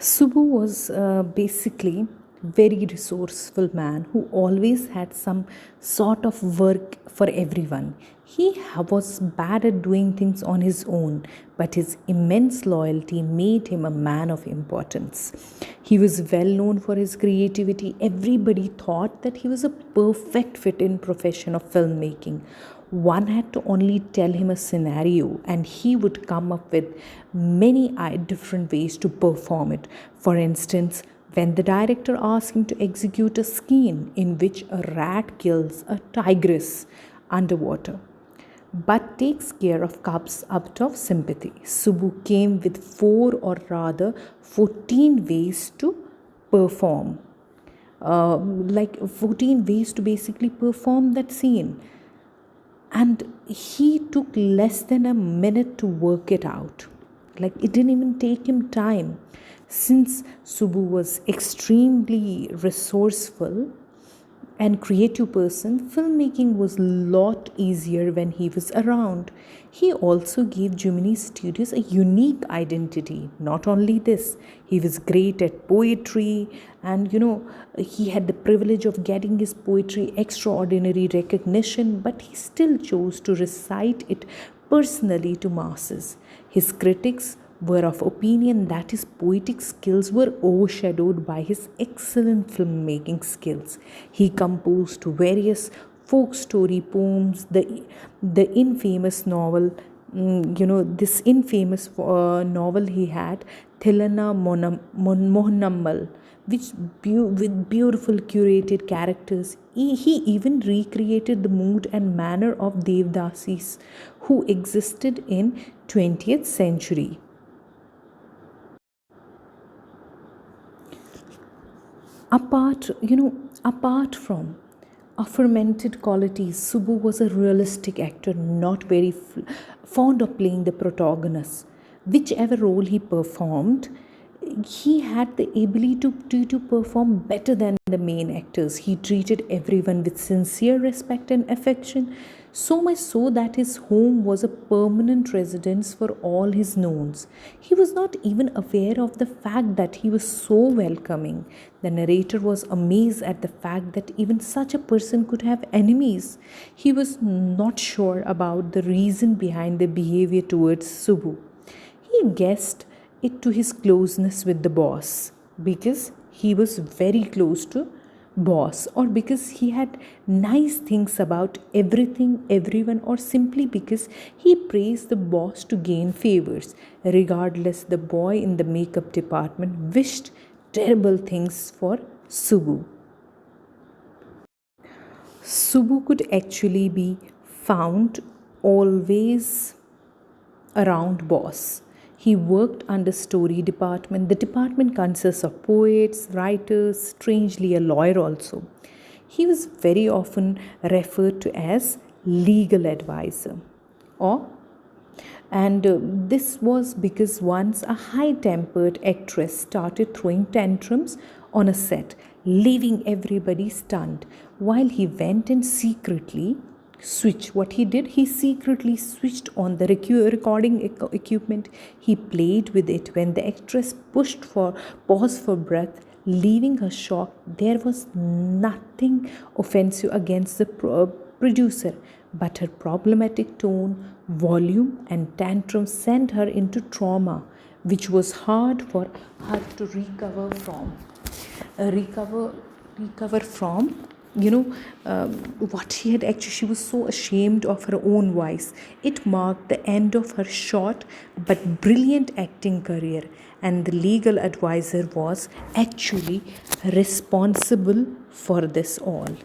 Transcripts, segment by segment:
Subu was basically very resourceful man who always had some sort of work for everyone. Was bad at doing things on his own, but his immense loyalty made him a man of importance. He was well known for his creativity. Everybody thought that he was a perfect fit in profession of filmmaking. One had to only tell him a scenario and he would come up with many different ways to perform it. For instance, when the director asked him to execute a scene in which a rat kills a tigress underwater but takes care of cubs out of sympathy, Subu came with four or rather 14 ways to perform, like 14 ways to basically perform that scene, and he took less than a minute to work it out. Like, it didn't even take him time. Since Subu was extremely resourceful and creative person, filmmaking was a lot easier when he was around. He also gave Gemini Studios a unique identity. Not only this, he was great at poetry, and he had the privilege of getting his poetry extraordinary recognition, but he still chose to recite it personally to masses. His critics were of opinion that his poetic skills were overshadowed by his excellent filmmaking skills. He composed various folk story poems, the infamous novel, this infamous novel he had, Thilana Mohanammal, with beautiful curated characters. He even recreated the mood and manner of Devdasis who existed in 20th century. Apart from aforementioned qualities, Subu was a realistic actor, not very fond of playing the protagonist. Whichever role he performed, he had the ability to perform better than the main actors. He treated everyone with sincere respect and affection, so much so that his home was a permanent residence for all his knowns. He was not even aware of the fact that he was so welcoming. The narrator was amazed at the fact that even such a person could have enemies. He was not sure about the reason behind their behavior towards Subu. He guessed it to his closeness with the boss, because he was very close to boss, or because he had nice things about everything everyone, or simply because he praised the boss to gain favors. Regardless, the boy in the makeup department wished terrible things for Subu. Subu could actually be found always around boss. He worked under story department. The department consists of poets, writers, strangely a lawyer also. He was very often referred to as legal advisor, or and this was because once a high tempered actress started throwing tantrums on a set, leaving everybody stunned. While he went and secretly switched, what he did, he secretly switched on the recording equipment. He played with it. When the actress pushed for pause for breath, leaving her shocked, there was nothing offensive against the producer, but her problematic tone, volume, and tantrum sent her into trauma, which was hard for her to recover from. What she was so ashamed of her own voice. It marked the end of her short but brilliant acting career, and the legal advisor was actually responsible for this all.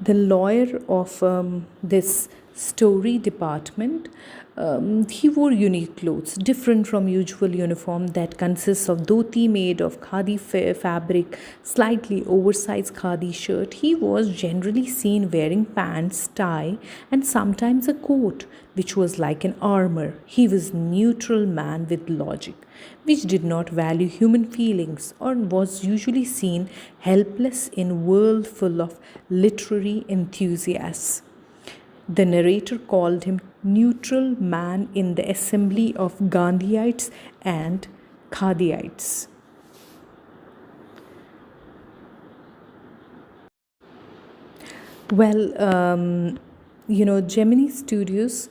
The lawyer of this story department, he wore unique clothes different from usual uniform that consists of dhoti made of khadi fabric, slightly oversized khadi shirt. He was generally seen wearing pants, tie, and sometimes a coat which was like an armor. He was neutral man with logic, which did not value human feelings, or was usually seen helpless in a world full of literary enthusiasts. The narrator called him neutral man in the assembly of Gandhiites and Khadiites. Well, Gemini Studios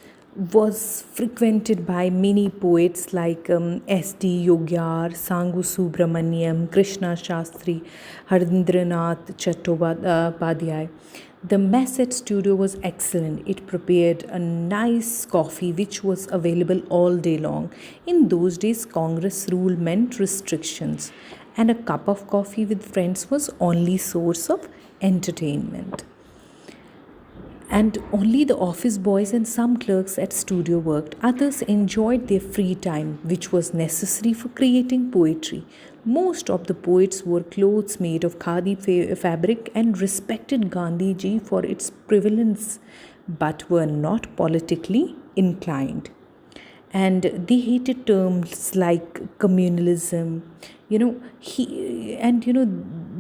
was frequented by many poets like S.D. Yogyar, Sangu Subramaniam, Krishna Shastri, Harindranath Chattopadhyay. The mess at studio was excellent. It prepared a nice coffee which was available all day long. In those days, Congress rule meant restrictions, and a cup of coffee with friends was only source of entertainment. And only the office boys and some clerks at studio worked. Others enjoyed their free time, which was necessary for creating poetry. Most of the poets wore clothes made of khadi fabric and respected Gandhiji for its prevalence, but were not politically inclined. And they hated terms like communalism.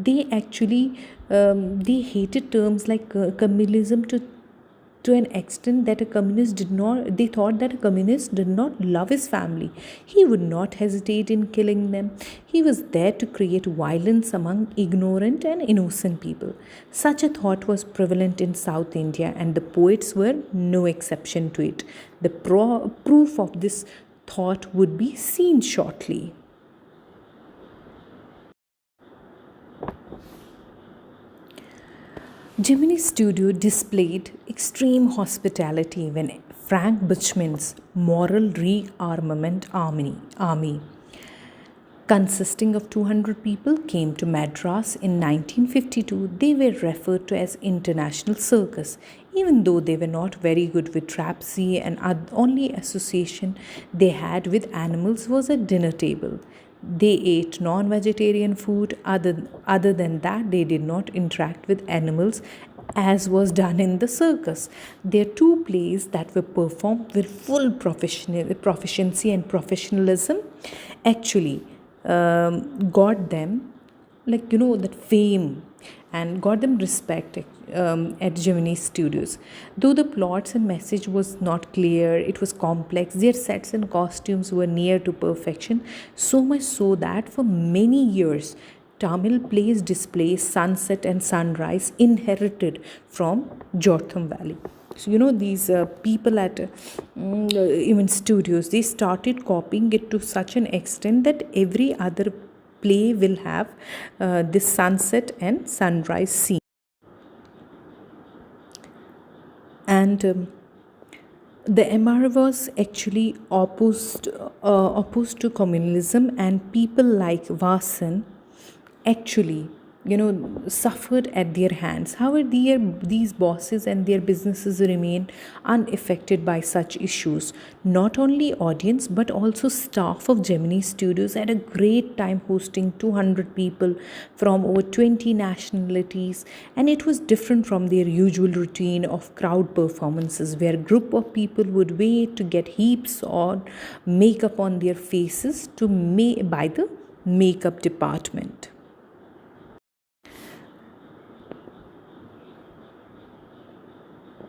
They actually they hated terms like communalism to an extent that a communist did not they thought that a communist did not love his family. He would not hesitate in killing them. He was there to create violence among ignorant and innocent people. Such a thought was prevalent in South India, and the poets were no exception to it. The proof of this thought would be seen shortly. Gemini Studio displayed extreme hospitality when Frank Buchman's Moral Rearmament Army, consisting of 200 people, came to Madras in 1952. They were referred to as International Circus, even though they were not very good with trapeze, and only association they had with animals was a dinner table. They ate non vegetarian food. Other than that, they did not interact with animals as was done in the circus. Their two plays that were performed with full proficiency and professionalism actually got them, that fame, and got them respect at Gemini Studios. Though the plots and message was not clear, it was complex. Their sets and costumes were near to perfection, so much so that for many years Tamil plays display sunset and sunrise inherited from Jotham Valley. So, these people at even studios, they started copying it to such an extent that every other play will have this sunset and sunrise scene. And the MR was actually opposed to communalism, and people like Vasan actually suffered at their hands. However, these bosses and their businesses remain unaffected by such issues. Not only audience but also staff of Gemini Studios had a great time hosting 200 people from over 20 nationalities, and it was different from their usual routine of crowd performances where a group of people would wait to get heaps on makeup on their faces by the makeup department.